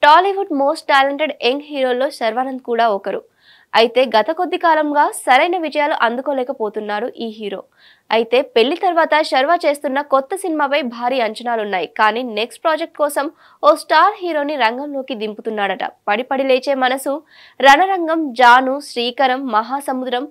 Tollywood most talented young హీరోల్లో శర్వానంద్ కూడా ఒకరు. అయితే గత కొద్ది కాలంగా సరైన విజయాలు అందుకోలేకపోతున్నాడు ఈ హీరో. అయితే పెళ్లి తర్వాత శర్వా చేస్తున్న కొత్త సినిమాపై భారీ అంచనాలున్నాయి. కానీ నెక్స్ట్ ప్రాజెక్ట్ కోసం ఓ స్టార్ హీరోని రంగంలోకి దింపుతున్నాడట. పడిపడి లేచే మనసు, రణరంగం, జాను, శ్రీకరం, మహాసముద్రం,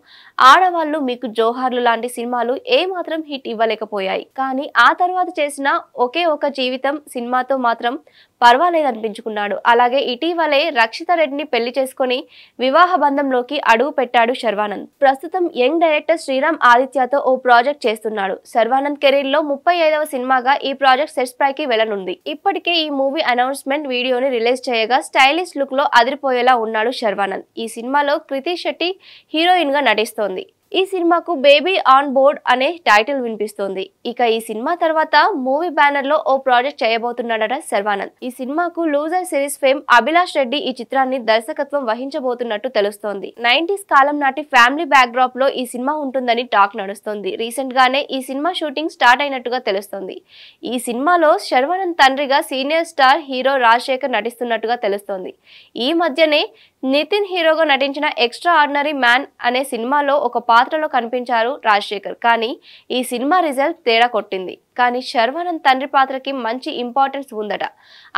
ఆడవాళ్లు మీకు జోహార్లు లాంటి సినిమాలు ఏమాత్రం హిట్ ఇవ్వలేకపోయాయి. కానీ ఆ తర్వాత చేసిన ఒకే ఒక జీవితం సినిమాతో మాత్రం పర్వాలేదనిపించుకున్నాడు. అలాగే ఇటీవలే రక్షిత రెడ్డిని పెళ్లి చేసుకుని వివాహ బంధంలోకి అడుగు పెట్టాడు శర్వానంద్. ప్రస్తుతం యంగ్ డైరెక్టర్ శ్రీరామ్ ఆదిత్యతో ఓ ప్రాజెక్ట్ చేస్తున్నాడు. శర్వానంద్ కెరీర్ లో 35వ సినిమాగా ఈ ప్రాజెక్ట్ సెట్స్ పైకి వెళ్లనుంది. ఇప్పటికే ఈ మూవీ అనౌన్స్మెంట్ వీడియోని రిలీజ్ చేయగా స్టైలిష్ లుక్ లో అదిరిపోయేలా ఉన్నాడు శర్వానంద్. ఈ సినిమాలో కృతి శెట్టి హీరోయిన్ గా నటిస్తోంది. ఈ సినిమాకు బేబీ ఆన్ బోర్డ్ అనే టైటిల్ వినిపిస్తోంది. ఇక ఈ సినిమా తర్వాత మూవీ బ్యానర్ లో ఓ ప్రాజెక్ట్ చేయబోతున్నాడట శర్వానంద్. ఈ సినిమాకు loser series fame Abhilash Reddy ఈ చిత్రాన్ని దర్శకత్వం వహించబోతున్నట్టు తెలుస్తోంది. 90s కాలం నాటి ఫ్యామిలీ బ్యాక్ డ్రాప్ లో ఈ సినిమా ఉంటుందని టాక్ నడుస్తోంది. రీసెంట్ గానే ఈ సినిమా షూటింగ్ స్టార్ట్ అయినట్టుగా తెలుస్తోంది. ఈ సినిమాలో శర్వానంద్ తండ్రిగా సీనియర్ స్టార్ హీరో రాజశేఖర్ నటిస్తున్నట్టుగా తెలుస్తోంది. ఈ మధ్యనే నితిన్ హీరోగా నటించిన ఎక్స్ట్రా ఆర్డినరీ మ్యాన్ అనే సినిమాలో ఒక పాత్రలో కనిపించారు రాజశేఖర్. కానీ ఈ సినిమా రిజల్ట్ తేడా కొట్టింది. కానీ శర్వానంద్ తండ్రి పాత్రకి మంచి ఇంపార్టెన్స్ ఉందట.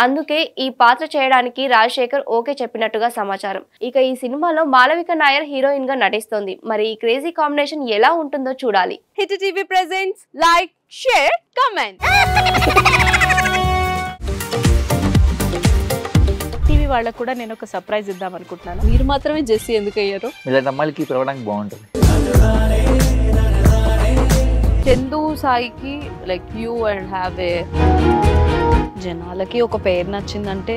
అందుకే ఈ పాత్ర చేయడానికి రాజశేఖర్ ఓకే చెప్పినట్టుగా సమాచారం. ఇక ఈ సినిమాలో మాలవిక నాయర్ హీరోయిన్ గా నటిస్తోంది. మరి ఈ క్రేజీ కాంబినేషన్ ఎలా ఉంటుందో చూడాలి. Hit TV presents like, share, comment. TV వాళ్ళకు కూడా నేను ఒక సర్ప్రైజ్ ఇద్దాం అనుకుంటున్నాను. మీరు మాత్రమే జెస్సీ ఎందుకు అయ్యారు? ఇలాంటి అమ్మాయిలకి పిలవడానికి బాగుంటుంది. చందు సాయికి like you and have a జనాలకి ఒక పేరు నచ్చిందంటే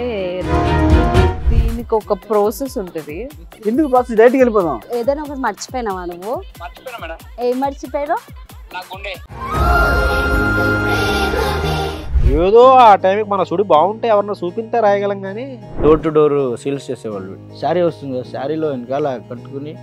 దీనికి ఒక ప్రాసెస్ ఉంటుంది. ఎందుకు ప్రాసెస్ డైరెక్ట్‌గా వెళ్ళిపోదాం. ఏదైనా ఒకటి మర్చిపోయినావా నువ్వు? మర్చిపోయినా మేడం. ఏం మర్చిపోయావు? నా గుండె. ఏదో ఆ టైంకి మన సుడి బాగుంటే ఎవరన్నా చూపిస్తే రాయగలం కానీ డోర్ టు డోర్ సేల్స్ చేసేవాళ్ళు. శారీ వస్తుంది, శారీలో వెనకాల కట్టుకుని